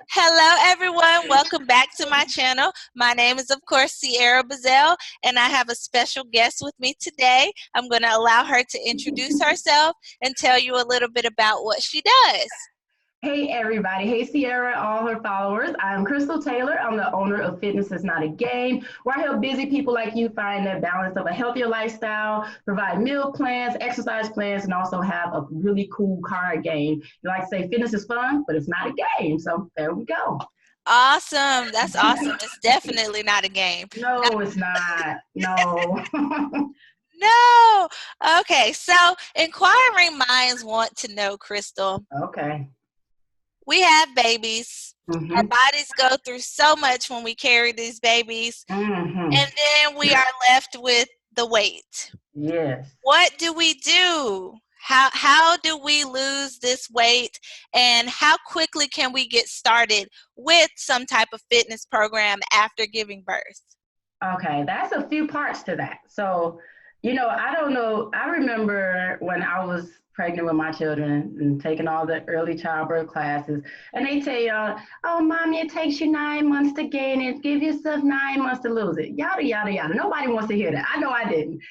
Hello, everyone. Welcome back to my channel. My name is, of course, Sierra Bazell, and I have a special guest with me today. I'm going to allow her to introduce herself and tell you a little bit about what she does. Hey everybody, hey Sierra, all her followers. I'm Krystal Taylor. I'm the owner of Fitness is Not a Game, where I help busy people like you find that balance of a healthier lifestyle, provide meal plans, exercise plans, and also have a really cool card game. You like to say fitness is fun, but it's not a game. So there we go. Awesome. That's awesome. It's definitely not a game. Now, No, it's not. No. no. Okay, so inquiring minds want to know, Crystal. Okay. We have babies. Our Mm-hmm. bodies go through so much when we carry these babies, Mm-hmm. and then we are left with the weight. Yes. What do we do? How do we lose this weight, and how quickly can we get started with some type of fitness program after giving birth? Okay, that's a few parts to that. So, I don't know. I remember when I was pregnant with my children and taking all the early childbirth classes, and they tell you, oh, mommy, it takes you 9 months to gain it. Give yourself 9 months to lose it. Yada, yada, yada. Nobody wants to hear that. I know I didn't.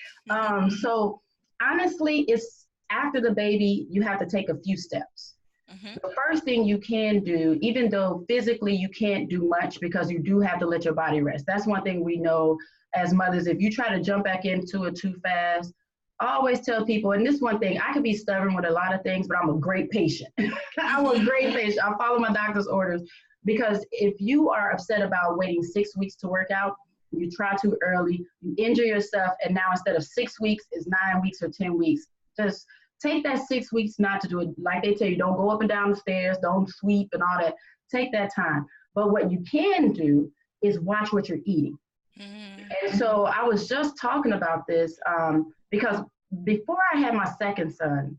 So, honestly, it's after the baby, you have to take a few steps. Mhm. The first thing you can do, even though physically you can't do much because you do have to let your body rest. That's one thing we know as mothers. If you try to jump back into it too fast, I always tell people, and this one thing, I can be stubborn with a lot of things, but I'm a great patient. I'm a Mhm. great patient. I follow my doctor's orders because if you are upset about waiting 6 weeks to work out, you try too early, you injure yourself, and now instead of 6 weeks, it's 9 weeks or 10 weeks. Just take that 6 weeks not to do it. Like they tell you, don't go up and down the stairs, don't sweep and all that. Take that time. But what you can do is watch what you're eating. Mhm. And so I was just talking about this because before I had my second son,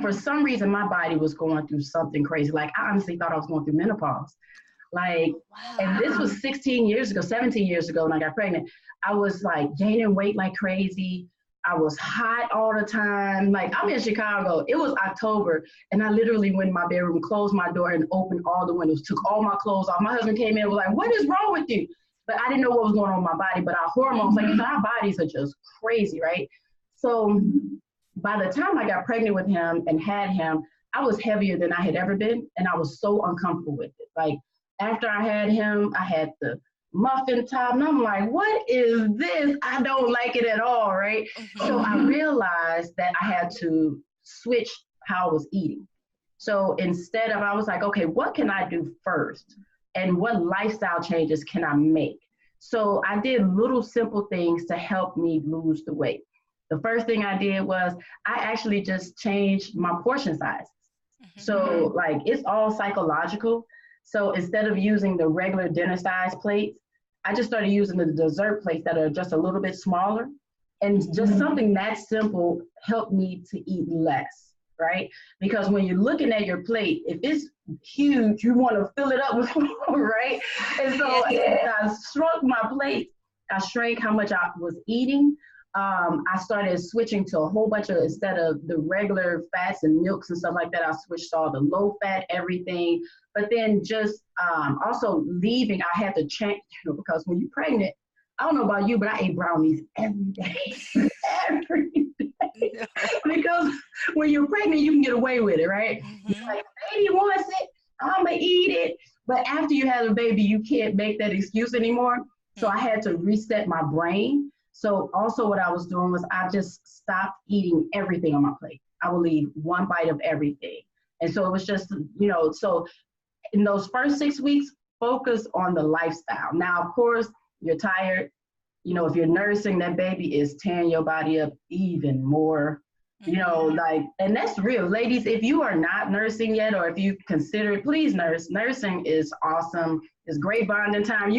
for some reason my body was going through something crazy. Like I honestly thought I was going through menopause. Like, and Wow. this was 16 years ago, 17 years ago when I got pregnant. I was like gaining weight like crazy. I was hot all the time. Like I'm in Chicago. It was October, and I literally went in my bedroom, closed my door, and opened all the windows, took all my clothes off. My husband came in and was like, "What is wrong with you?" But I didn't know what was going on in my body. But our hormones, like you said, our bodies are just crazy, right? So by the time I got pregnant with him and had him, I was heavier than I had ever been, and I was so uncomfortable with it. Like after I had him, I had the muffin top, and I'm like, what is this? I don't like it at all, right? So I Mhm. realized that I had to switch how I was eating. So instead of, I was like, okay, what can I do first? And what lifestyle changes can I make? So I did little simple things to help me lose the weight. The first thing I did was I actually just changed my portion size. Mhm. So like it's all psychological. So instead of using the regular dinner size plates, I just started using the dessert plates that are just a little bit smaller. And just something that simple helped me to eat less, right? Because when you're looking at your plate, if it's huge, you want to fill it up with food, right? And so Yes. I shrunk my plate. I shrank how much I was eating. I started switching to a whole bunch of, instead of the regular fats and milks and stuff like that, I switched to all the low fat everything. But then just also leaving, I had to change, because when you're pregnant, I don't know about you, but I ate brownies every day, every day. No. Because when you're pregnant, you can get away with it, right? You're Mhm. like, baby wants it, I'm gonna eat it. But after you have a baby, you can't make that excuse anymore. So I had to reset my brain. So also what I was doing was I just stopped eating everything on my plate. I would leave one bite of everything. And so it was just, so in those first 6 weeks, focus on the lifestyle. Now, of course, you're tired. If you're nursing, that baby is tearing your body up even more. Mhm. Like, and that's real. Ladies, if you are not nursing yet, or if you consider it, please nurse. Nursing is awesome. It's great bonding time.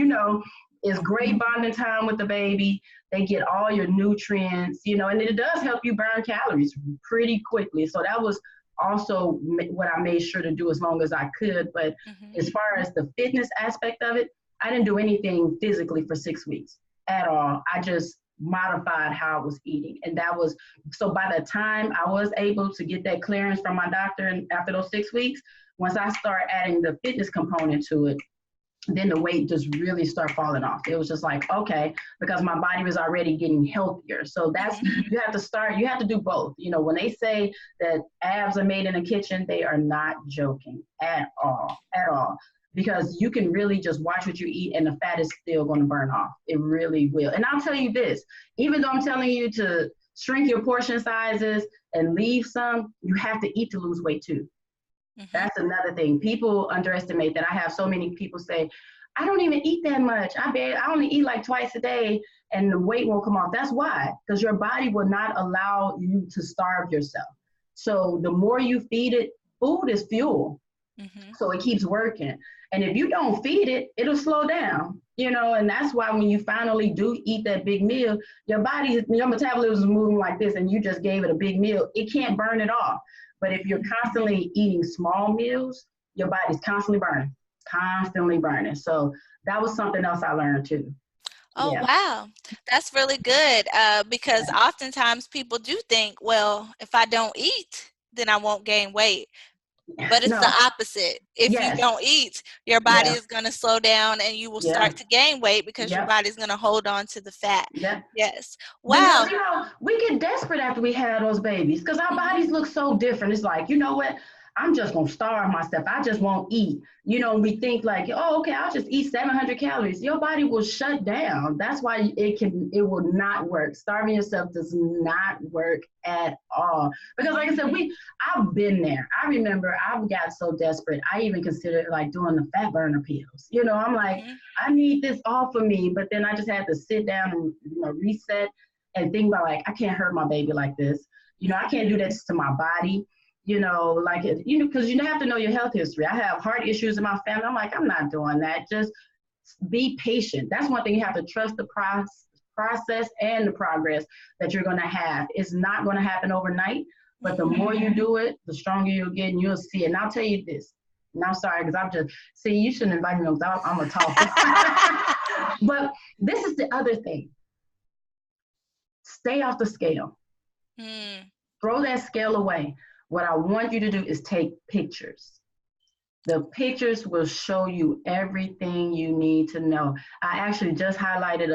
It's great bonding time with the baby. They get all your nutrients, and it does help you burn calories pretty quickly. So that was also what I made sure to do as long as I could. But Mhm. as far as the fitness aspect of it, I didn't do anything physically for 6 weeks at all. I just modified how I was eating. And that was, so by the time I was able to get that clearance from my doctor, and after those 6 weeks, once I start adding the fitness component to it, then the weight just really start falling off. It was just like, okay, because my body was already getting healthier. So that's, you have to start, you have to do both. You know, when they say that abs are made in the kitchen, they are not joking at all, at all. Because you can really just watch what you eat and the fat is still going to burn off. It really will. And I'll tell you this, even though I'm telling you to shrink your portion sizes and leave some, you have to eat to lose weight too. That's another thing. People underestimate that. I have so many people say, I don't even eat that much. I only eat like twice a day and the weight won't come off. That's why, because your body will not allow you to starve yourself. So the more you feed it, food is fuel. So it keeps working. And if you don't feed it, it'll slow down, you know, and that's why when you finally do eat that big meal, your body, your metabolism is moving like this and you just gave it a big meal, it can't burn it off. But if you're constantly eating small meals, your body's constantly burning. So that was something else I learned too. Oh, Yeah. wow. That's really good because oftentimes people do think, well, if I don't eat, then I won't gain weight. But it's the No. opposite. If you Yes. don't eat, your body is going to slow down and you will start to gain weight because your body's going to hold on to the fat. Yep. Yes. Because, Wow. you know, we get desperate after we have those babies because our bodies look so different. It's like, you know what? I'm just going to starve myself. I just won't eat. You know, we think like, oh, okay, I'll just eat 700 calories. Your body will shut down. That's why it will not work. Starving yourself does not work at all. Because like I said, I've been there. I remember I got so desperate. I even considered like doing the fat burner pills. You know, I'm like, I need this all for me. But then I just had to sit down and, you know, reset and think about like, I can't hurt my baby like this. You know, I can't do this to my body. You know, like, you know, because you have to know your health history. I have heart issues in my family. I'm like, I'm not doing that. Just be patient. That's one thing, you have to trust the process and the progress that you're going to have. It's not going to happen overnight, but the more you do it, the stronger you'll get and you'll see it. And I'll tell you this, and I'm sorry, because you shouldn't invite me because I'm a talker. But this is the other thing. Stay off the scale. Throw that scale away. What I want you to do is take pictures. The pictures will show you everything you need to know. I actually just highlighted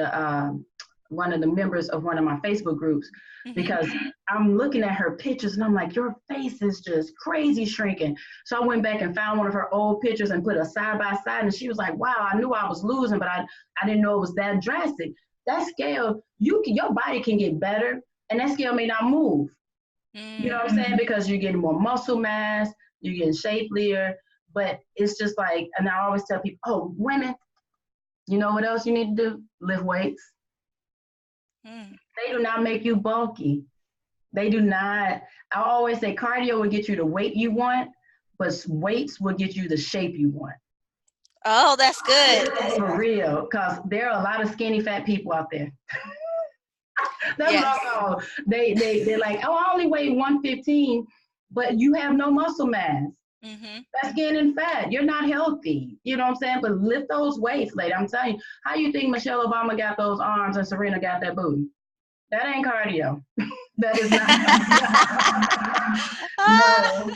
one of the members of one of my Facebook groups because I'm looking at her pictures and I'm like, your face is just crazy shrinking. So I went back and found one of her old pictures and put a side by side, and she was like, wow, I knew I was losing, but I didn't know it was that drastic. That scale, your body can get better and that scale may not move. You know what I'm saying? Because you're getting more muscle mass, you're getting shapelier, but it's just like, and I always tell people, oh, women, you know what else you need to do? Lift weights. They do not make you bulky. They do not. I always say cardio will get you the weight you want, but weights will get you the shape you want. Oh, that's good. For real, because there are a lot of skinny fat people out there. That's what I call. They're like, oh, I only weigh 115, but you have no muscle mass. That's gaining fat. You're not healthy. You know what I'm saying? But lift those weights, lady. I'm telling you, how you think Michelle Obama got those arms and Serena got that booty? That ain't cardio. That is not. No.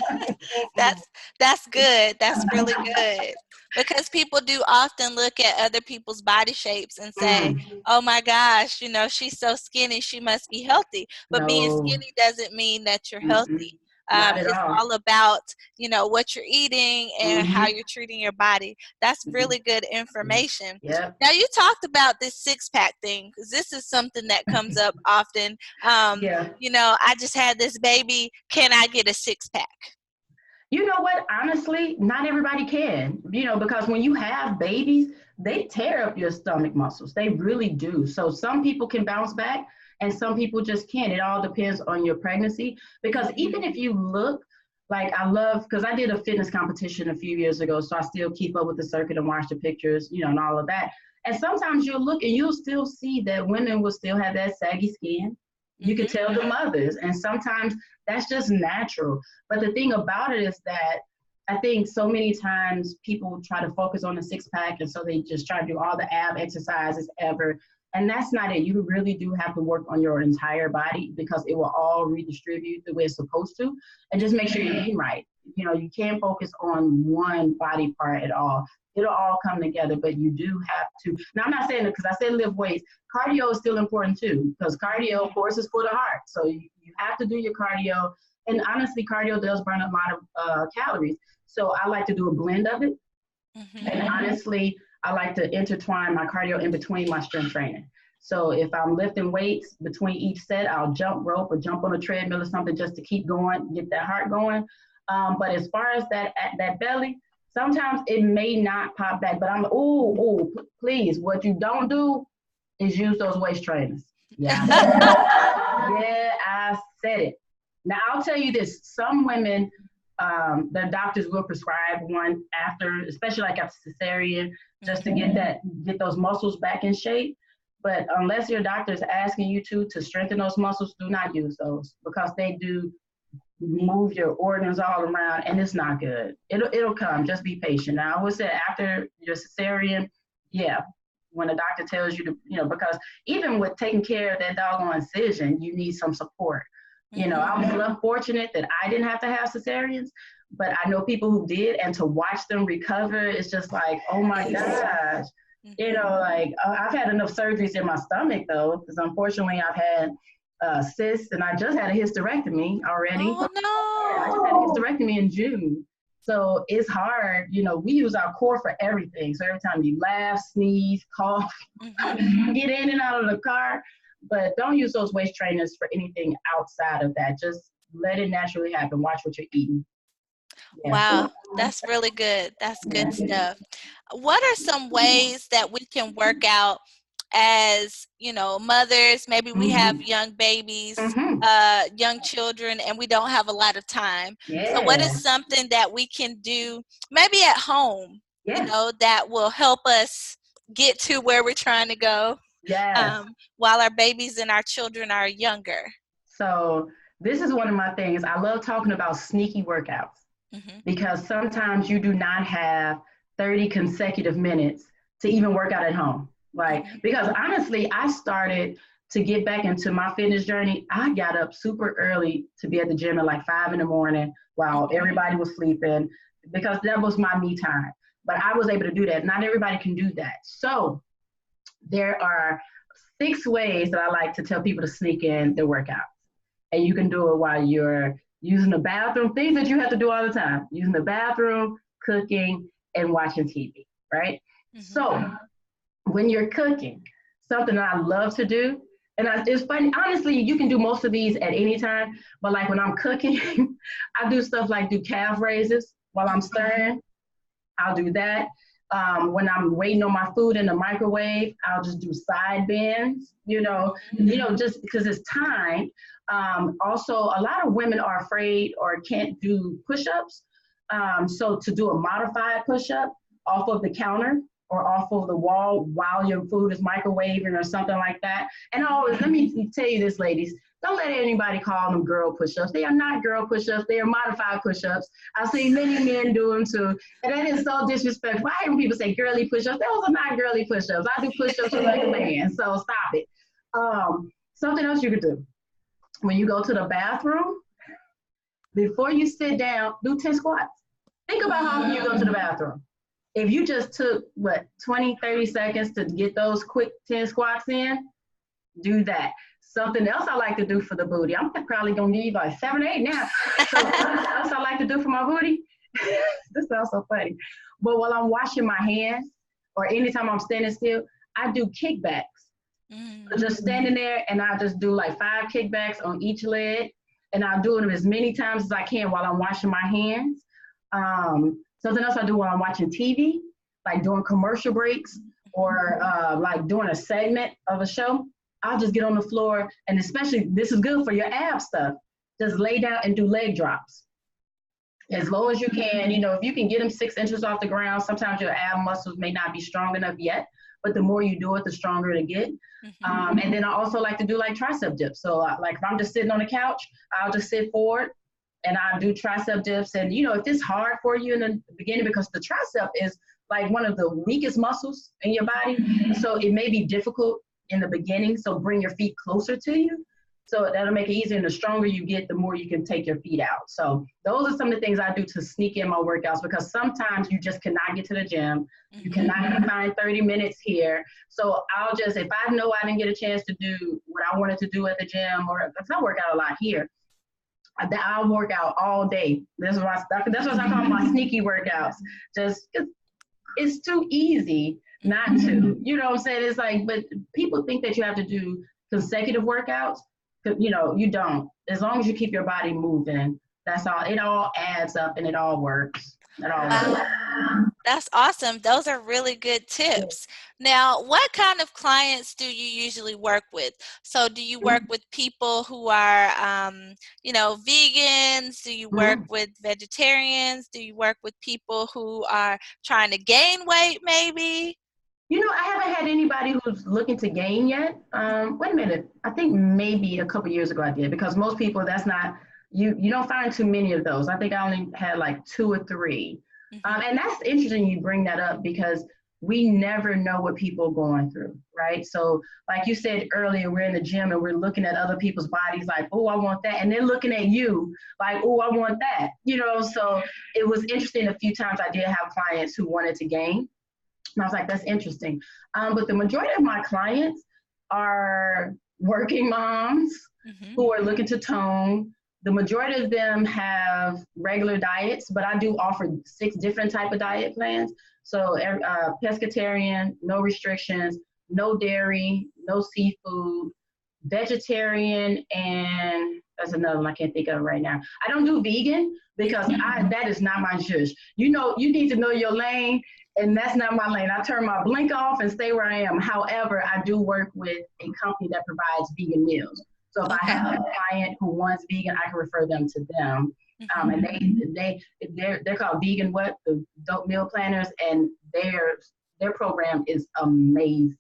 That's good. That's really good. Because people do often look at other people's body shapes and say, oh my gosh, you know, she's so skinny, she must be healthy. But being skinny doesn't mean that you're healthy. It's all about, you know, what you're eating and how you're treating your body. That's really good information. Now, you talked about this six-pack thing because this is something that comes up often. You know, I just had this baby. Can I get a six-pack? You know what? Honestly, not everybody can, you know, because when you have babies, they tear up your stomach muscles. They really do. So some people can bounce back and some people just can't. It all depends on your pregnancy. Because even if you look, like I love, because I did a fitness competition a few years ago, so I still keep up with the circuit and watch the pictures, you know, and all of that. And sometimes you'll look and you'll still see that women will still have that saggy skin. You can tell the mothers, and sometimes that's just natural. But the thing about it is that I think so many times people try to focus on the six-pack, and so they just try to do all the ab exercises ever. And that's not it. You really do have to work on your entire body because it will all redistribute the way it's supposed to. And just make sure you're eating right. you can't focus on one body part at all. It'll all come together, but you do have to. Now, I'm not saying that because I said lift weights. Cardio is still important too, because cardio, of course, is for the heart. So you have to do your cardio. And honestly, cardio does burn a lot of calories. So I like to do a blend of it. Mm-hmm. And honestly, I like to intertwine my cardio in between my strength training. So if I'm lifting weights between each set, I'll jump rope or jump on a treadmill or something just to keep going, get that heart going. But as far as that belly, sometimes it may not pop back. But please, what you don't do is use those waist trainers. Yeah, yeah, I said it. Now I'll tell you this: some women, their doctors will prescribe one after, especially like after cesarean, just to get those muscles back in shape. But unless your doctor is asking you to strengthen those muscles, do not use those because they do move your organs all around and it's not good. It'll come. Just be patient. Now I would say after your cesarean, yeah, when the doctor tells you to, because even with taking care of that doggone incision, you need some support. I was fortunate that I didn't have to have cesareans, but I know people who did, and to watch them recover, it's just like, oh my gosh. I've had enough surgeries in my stomach though, because unfortunately I've had cysts, and I just had a hysterectomy already. Oh no! I just had a hysterectomy in June, so it's hard. We use our core for everything. So every time you laugh, sneeze, cough, get in and out of the car, but don't use those waist trainers for anything outside of that. Just let it naturally happen. Watch what you're eating. Yeah. Wow, that's really good. That's good stuff. What are some ways that we can work out as, mothers? Maybe we have young babies, young children, and we don't have a lot of time. Yeah. So what is something that we can do maybe at home, that will help us get to where we're trying to go while our babies and our children are younger? So this is one of my things. I love talking about sneaky workouts. Because sometimes you do not have 30 consecutive minutes to even work out at home. Because honestly, I started to get back into my fitness journey. I got up super early to be at the gym at like 5 a.m. while everybody was sleeping, because that was my me time. But I was able to do that. Not everybody can do that. So there are 6 ways that I like to tell people to sneak in their workouts. And you can do it while you're using the bathroom, things that you have to do all the time, using the bathroom, cooking, and watching TV, right? So when you're cooking, something that I love to do, and it's funny, honestly, you can do most of these at any time, but like when I'm cooking, I do stuff like do calf raises while I'm stirring. I'll do that. When I'm waiting on my food in the microwave, I'll just do side bends, just because it's time. Also, a lot of women are afraid or can't do push-ups. So to do a modified push-up off of the counter or off of the wall while your food is microwaving or something like that. And always, let me tell you this, ladies, don't let anybody call them girl push-ups. They are not girl push-ups. They are modified push-ups. I've seen many men do them too. And that is so disrespectful. I hear when people say girly push-ups. Those are not girly push-ups. I do push-ups like a man, so stop it. Something else you could do. When you go to the bathroom, before you sit down, do 10 squats. Think about how often you go to the bathroom. If you just took, 20, 30 seconds to get those quick 10 squats in, do that. Something else I like to do for the booty. I'm probably going to give you like 7 or 8 now. So something else I like to do for my booty. This sounds so funny. But while I'm washing my hands or anytime I'm standing still, I do kickbacks. So just standing there, and I just do like 5 kickbacks on each leg, and I'll do them as many times as I can while I'm washing my hands. Something else I do while I'm watching TV, like doing commercial breaks or like doing a segment of a show, I'll just get on the floor, and especially this is good for your ab stuff. Just lay down and do leg drops as low as you can. If you can get them 6 inches off the ground, sometimes your ab muscles may not be strong enough yet, but the more you do it, the stronger it'll get. And then I also like to do like tricep dips. So like if I'm just sitting on the couch, I'll just sit forward and I'll do tricep dips. And if it's hard for you in the beginning, because the tricep is like one of the weakest muscles in your body, so it may be difficult in the beginning. So bring your feet closer to you So that'll make it easier. And the stronger you get, the more you can take your feet out. So those are some of the things I do to sneak in my workouts, because sometimes you just cannot get to the gym. You cannot even find 30 minutes here. So I'll just, if I know I didn't get a chance to do what I wanted to do at the gym, or if I work out a lot here, I'll work out all day. That's what I call my sneaky workouts. Just, it's too easy not to. You know what I'm saying? It's like, but people think that you have to do consecutive workouts. You know, you don't. As long as you keep your body moving, that's all. It all adds up and it all works. It all works. That's awesome. Those are really good tips. Now, what kind of clients do you usually work with? So do you work with people who are, vegans? Do you work with vegetarians? Do you work with people who are trying to gain weight maybe? You know, I haven't had anybody who's looking to gain yet. Wait a minute. I think maybe a couple years ago I did, because most people, that's not, you don't find too many of those. I think I only had like 2 or 3. And that's interesting you bring that up, because we never know what people are going through, right? So like you said earlier, we're in the gym and we're looking at other people's bodies like, oh, I want that. And they're looking at you like, oh, I want that. You know, so it was interesting. A few times I did have clients who wanted to gain. And I was like, that's interesting. But the majority of my clients are working moms who are looking to tone. The majority of them have regular diets, but I do offer 6 different type of diet plans. So pescatarian, no restrictions, no dairy, no seafood, vegetarian, and that's another one I can't think of right now. I don't do vegan, because that is not my zhuzh. You know, you need to know your lane. And that's not my lane. I turn my blink off and stay where I am. However, I do work with a company that provides vegan meals. So if I have a client who wants vegan, I can refer them to them. And they're called Vegan the Dope Meal Planners, and their program is amazing.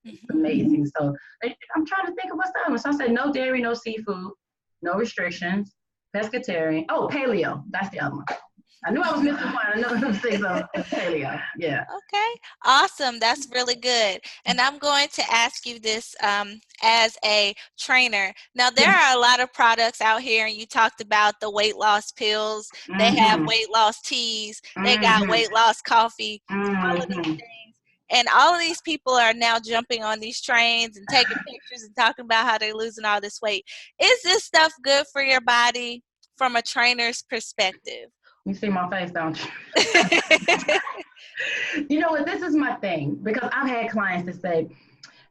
It's amazing. So I'm trying to think of what's the other one. So I said no dairy, no seafood, no restrictions, pescatarian. Oh, paleo. That's the other one. I knew I was missing one. I know those things are paleo. Yeah. Okay, awesome. That's really good. And I'm going to ask you this as a trainer. Now, there are a lot of products out here, and you talked about the weight loss pills. They have weight loss teas. They got weight loss coffee. All of these things. And all of these people are now jumping on these trains and taking pictures and talking about how they're losing all this weight. Is this stuff good for your body from a trainer's perspective? You see my face, don't you? You know what? This is my thing, because I've had clients that say,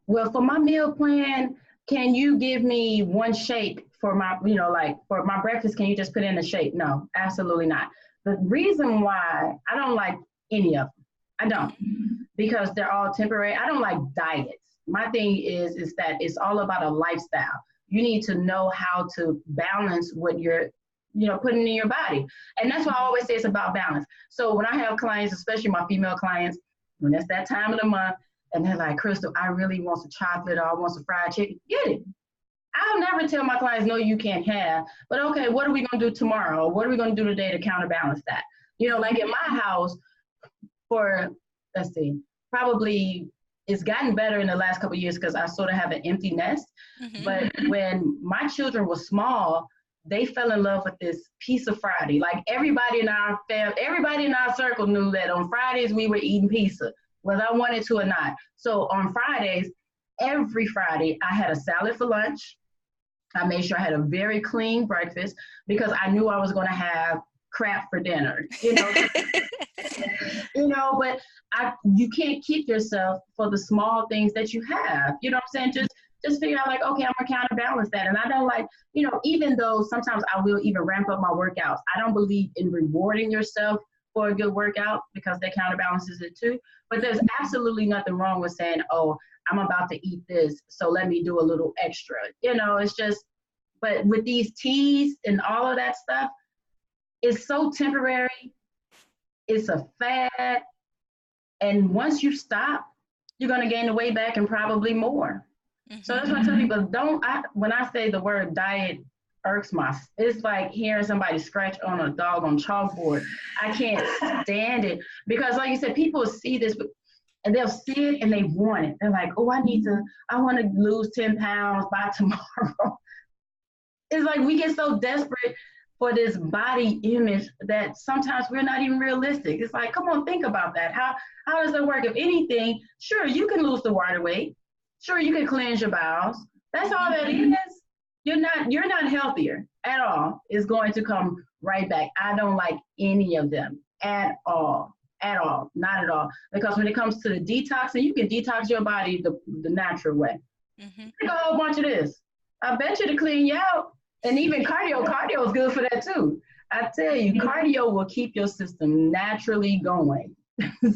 well, for my meal plan, can you give me one shake for my, like for my breakfast, can you just put in a shake? No, absolutely not. The reason why I don't like any of them, I don't, because they're all temporary. I don't like diets. My thing is that it's all about a lifestyle. You need to know how to balance what you're putting in your body. And that's why I always say it's about balance. So when I have clients, especially my female clients, when it's that time of the month, and they're like, Krystal, I really want some chocolate, or I want some fried chicken, get it. I'll never tell my clients, no, you can't have, but okay, what are we going to do tomorrow? What are we going to do today to counterbalance that? Like in my house, probably it's gotten better in the last couple of years, because I sort of have an empty nest. But when my children were small, they fell in love with this pizza Friday. Like everybody in our circle knew that on Fridays we were eating pizza, whether I wanted to or not. So on Fridays, every Friday, I had a salad for lunch. I made sure I had a very clean breakfast, because I knew I was going to have crap for dinner. But you can't keep yourself for the small things that you have. You know what I'm saying? Just figure out like, okay, I'm gonna counterbalance that. And I don't like, even though sometimes I will even ramp up my workouts, I don't believe in rewarding yourself for a good workout, because that counterbalances it too. But there's absolutely nothing wrong with saying, oh, I'm about to eat this, so let me do a little extra. It's just, but with these teas and all of that stuff, it's so temporary. It's a fad. And once you stop, you're gonna gain the weight back and probably more. So that's why I tell people, when I say the word diet irks it's like hearing somebody scratch on a doggone chalkboard. I can't stand it, because like you said, people see this and they'll see it and they want it. They're like, oh, I want to lose 10 pounds by tomorrow. It's like we get so desperate for this body image that sometimes we're not even realistic. It's like, come on, think about that. How does that work? If anything, sure, you can lose the water weight. Sure, you can cleanse your bowels. That's all that is. You're not healthier at all. It's going to come right back. I don't like any of them at all. At all. Not at all. Because when it comes to the detoxing, you can detox your body the natural way. Mm-hmm. Take a whole bunch of this. I bet you to clean you out. And even cardio is good for that too. I tell you, cardio will keep your system naturally going.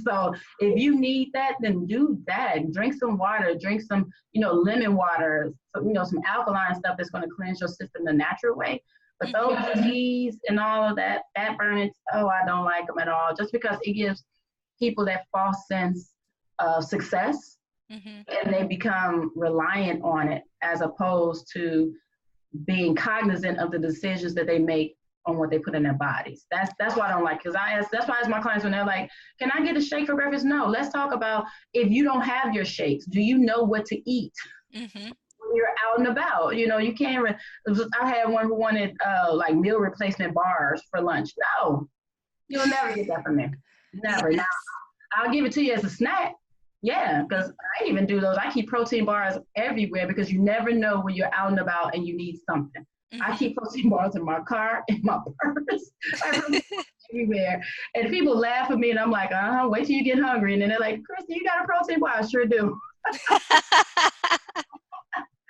So if you need that, then do that. Drink some water, drink some, lemon water, some alkaline stuff that's going to cleanse your system the natural way. But those teas and all of that, fat burners, oh, I don't like them at all. Just because it gives people that false sense of success, and they become reliant on it as opposed to being cognizant of the decisions that they make on what they put in their bodies. That's why I don't like, because that's why I ask my clients when they're like, can I get a shake for breakfast? No, let's talk about, if you don't have your shakes, do you know what to eat? When you're out and about, you can't, I had one who wanted like meal replacement bars for lunch. No, you'll never get that from me. Never. Now, I'll give it to you as a snack. Yeah, because I even do those. I keep protein bars everywhere because you never know when you're out and about and you need something. I keep protein bars in my car, in my purse, everywhere. And people laugh at me and I'm like, wait till you get hungry. And then they're like, Krystal, you got a protein bar? I sure do. But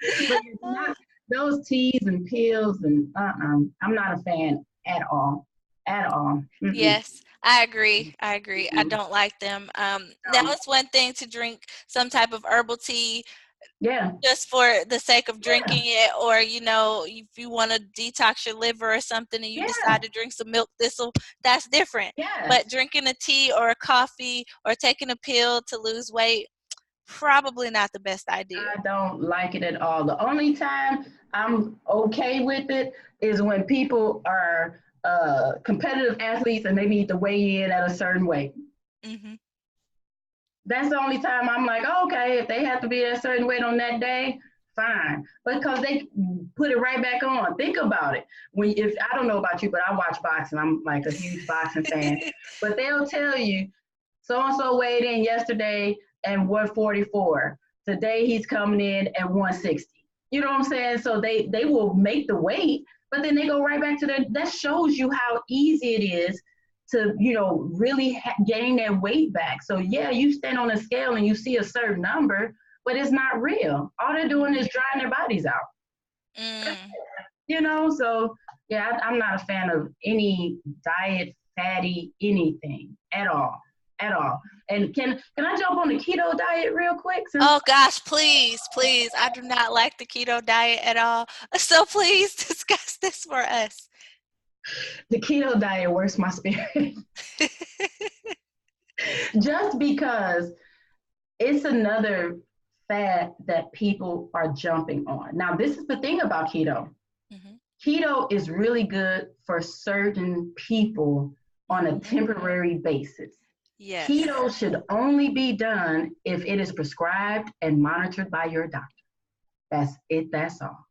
it's not those teas and pills and I'm not a fan at all. At all. Yes, I agree. I don't like them. Now it's one thing to drink some type of herbal tea, just for the sake of drinking it, or if you want to detox your liver or something and you decide to drink some milk thistle, that's different. But drinking a tea or a coffee or taking a pill to lose weight, probably not the best idea. I don't like it at all. The only time I'm okay with it is when people are competitive athletes and they need to weigh in at a certain weight. That's the only time I'm like, okay, if they have to be at a certain weight on that day, fine. Because they put it right back on. Think about it. If I don't know about you, but I watch boxing. I'm like a huge boxing fan. But they'll tell you, so-and-so weighed in yesterday and 144. Today he's coming in at 160. You know what I'm saying? So they will make the weight, but then they go right back to that shows you how easy it is to, really gain that weight back. So yeah, you stand on a scale and you see a certain number, but it's not real. All they're doing is drying their bodies out. So yeah, I'm not a fan of any diet, fatty, anything at all. At all. And can I jump on the keto diet real quick? Oh gosh, please. I do not like the keto diet at all. So please discuss this for us. The keto diet works my spirit. Just because it's another fad that people are jumping on. Now, this is the thing about keto. Keto is really good for certain people on a temporary basis. Yes. Keto should only be done if it is prescribed and monitored by your doctor. That's it. That's all.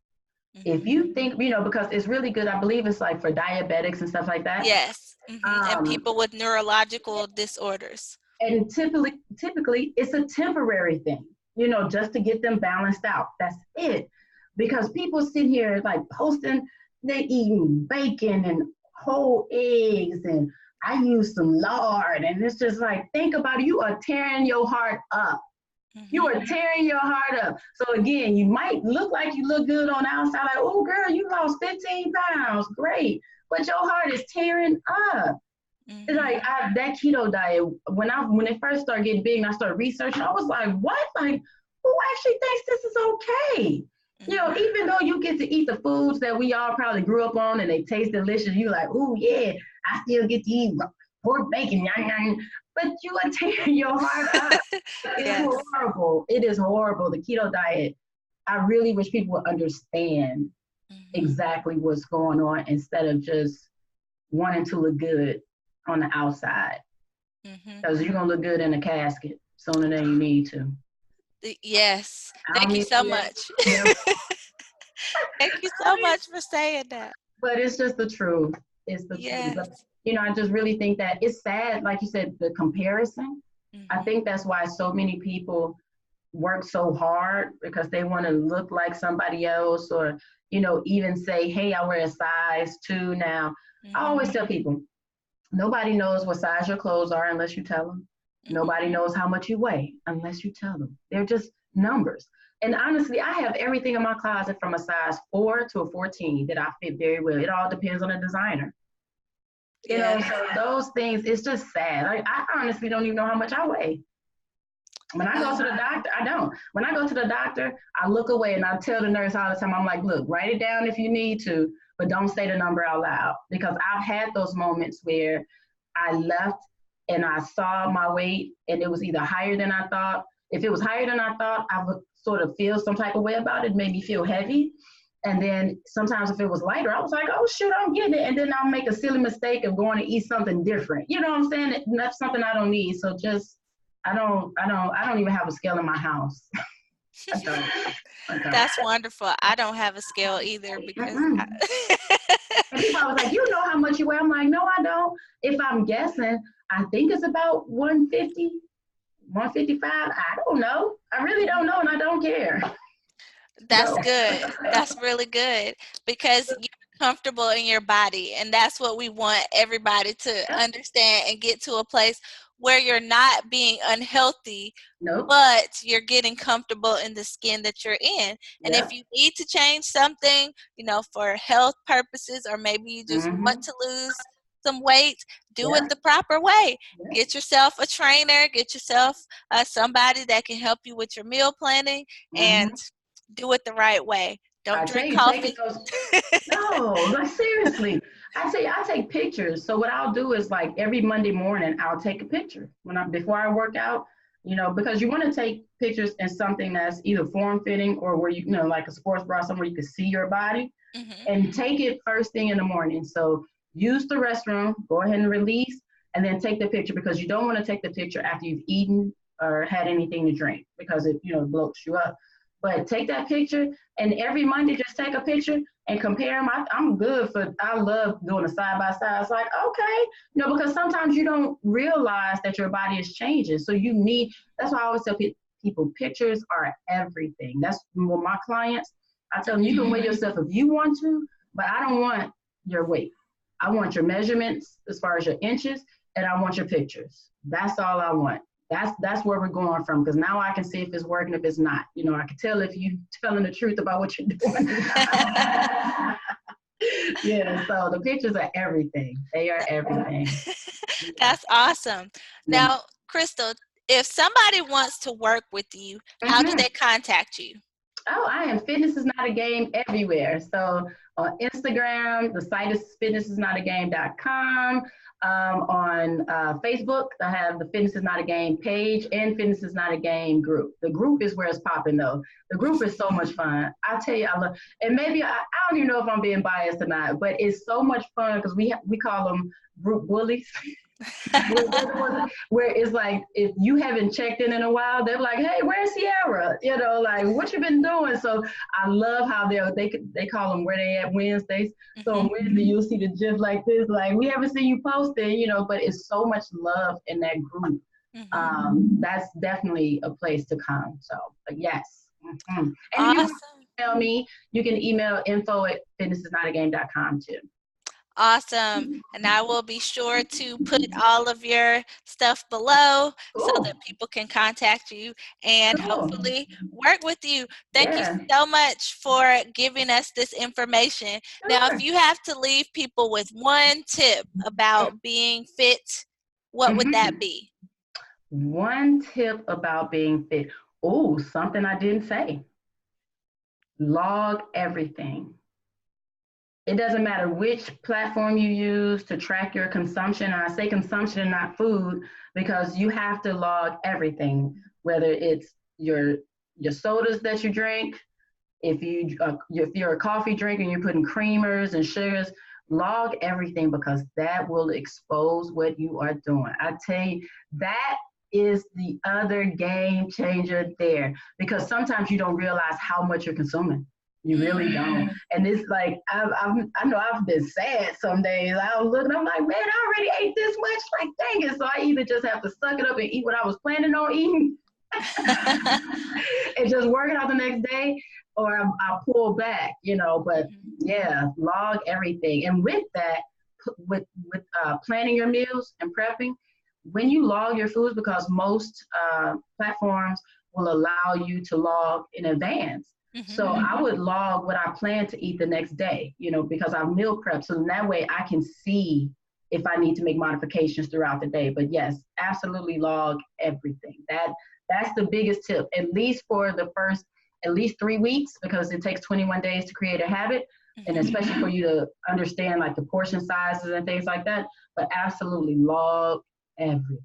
If you think, because it's really good, I believe it's like for diabetics and stuff like that. Yes. And people with neurological disorders. And typically it's a temporary thing, just to get them balanced out. That's it. Because people sit here like posting, they eating bacon and whole eggs and I use some lard, and it's just like, think about it. You are tearing your heart up. You are tearing your heart up. So again, you might look like you look good on the outside, like, oh girl, you lost 15 pounds, great. But your heart is tearing up. It's like that keto diet, when it first started getting big and I started researching, I was like, what? Like, who actually thinks this is okay? Even though you get to eat the foods that we all probably grew up on and they taste delicious, you're like, oh yeah, I still get to eat pork bacon, but you are tearing your heart up. It's horrible. It is horrible. The keto diet, I really wish people would understand exactly what's going on instead of just wanting to look good on the outside. Because you're going to look good in a casket sooner than you need to. Yes. Thank you so much. Thank you I so mean, much for saying that. but it's just the truth. It's the truth. Yes. But I just really think that it's sad, like you said, the comparison. I Hmm. think that's why so many people work so hard because they want to look like somebody else, or even say, hey, I wear a size 2 now. I Hmm. always tell people, nobody knows what size your clothes are unless you tell them. Hmm. Nobody knows how much you weigh unless you tell them. They're just numbers. And honestly, I have everything in my closet from a size 4 to a 14 that I fit very well. It all depends on the designer. Yes. So those things, it's just sad. I honestly don't even know how much I weigh. When I go to the doctor, I don't. When I go to the doctor, I look away and I tell the nurse all the time, I'm like, look, write it down if you need to, but don't say the number out loud. Because I've had those moments where I left and I saw my weight and it was either higher than I thought. If it was higher than I thought, I would sort of feel some type of way about it, made me feel heavy. And then sometimes if it was lighter, I was like, oh shoot, I'm getting it. And then I'll make a silly mistake of going to eat something different. You know what I'm saying? That's something I don't need. So just I don't even have a scale in my house. I don't. I don't. That's wonderful. I don't have a scale either because Mm-mm. And people always like, you know how much you weigh? I'm like, no, I don't. If I'm guessing, I think it's about 150, 155. I don't know. I really don't know, and I don't care. That's No. good. That's really good because you're comfortable in your body. And that's what we want everybody to Yep. understand and get to a place where you're not being unhealthy, Nope. but you're getting comfortable in the skin that you're in. And if Yep. you need to change something, for health purposes, or maybe you just want Mm-hmm. to lose some weight, do it Yeah. the proper way. Yeah. Get yourself a trainer, get yourself somebody that can help you with your meal planning, and Mm-hmm. do it the right way. Don't I tell drink you, taking coffee. those. No, like seriously. I say I take pictures. So what I'll do is like every Monday morning I'll take a picture before I work out, because you want to take pictures in something that's either form fitting or where like a sports bra, somewhere you can see your body, Hmm. and take it first thing in the morning. So use the restroom, go ahead and release, and then take the picture because you don't want to take the picture after you've eaten or had anything to drink because it bloats you up. But take that picture, and every Monday just take a picture and compare them. I'm good for. I love doing a side by side. It's like okay, because sometimes you don't realize that your body is changing. So you need. That's why I always tell people pictures are everything. That's what my clients. I tell them you can weigh yourself if you want to, but I don't want your weight. I want your measurements as far as your inches, and I want your pictures. That's all I want. That's where we're going from because now I can see if it's working, if it's not. I can tell if you telling the truth about what you're doing. Yeah, so the pictures are everything. They are everything. Yeah. That's awesome. Yeah. Now, Krystal, if somebody wants to work with you, how do Mm-hmm. they contact you? Oh, I am Fitness is Not a Game everywhere. So on Instagram, the site is fitnessisnotagame.com. On Facebook, I have the Fitness is Not a Game page and Fitness is Not a Game group. The group is where it's popping though. The group is so much fun. I tell you, I love, and maybe I don't even know if I'm being biased or not, but it's so much fun because we call them group bullies. Where it's like if you haven't checked in a while, they're like, "Hey, where's Sierra? Like what you been doing?" So I love how they call them where they at Wednesdays. So Hmm. on Wednesday you'll see the gif like this, like we haven't seen you posted, but it's so much love in that group. Hmm. That's definitely a place to come. So yes. And if you want Awesome. to email me, you can email info@fitnessisnotagame.com too. Awesome. And I will be sure to put all of your stuff below so Cool. that people can contact you and Cool. hopefully work with you. Thank you Yeah. so much for giving us this information. Now, if Sure. you have to leave people with one tip about being fit, what would that Mhm. be? One tip about being fit. Oh, something I didn't say. Log everything. It doesn't matter which platform you use to track your consumption. And I say consumption and not food because you have to log everything, whether it's your sodas that you drink, if you're a coffee drinker and you're putting creamers and sugars, log everything because that will expose what you are doing. I tell you, that is the other game changer there because sometimes you don't realize how much you're consuming. You really don't. And it's like, I know I've been sad some days. I was looking, I'm like, man, I already ate this much. Like, dang it. So I either just have to suck it up and eat what I was planning on eating and just work it out the next day, or I pull back, you know. But yeah, log everything. And with that, with planning your meals and prepping, when you log your foods, because most platforms will allow you to log in advance. So I would log what I plan to eat the next day, you know, because I meal prep. So that way I can see if I need to make modifications throughout the day. But yes, absolutely log everything. That's the biggest tip, at least for the first at least 3 weeks, because it takes 21 days to create a habit. And especially for you to understand like the portion sizes and things like that. But absolutely log everything.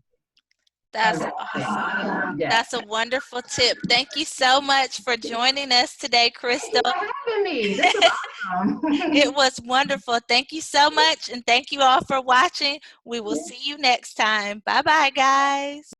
That's awesome. Yeah. That's a wonderful tip. Thank you so much for joining us today, Thank you Krystal. for having me. This is awesome. It was wonderful. Thank you so much. And thank you all for watching. We will see you next time. Bye-bye, guys.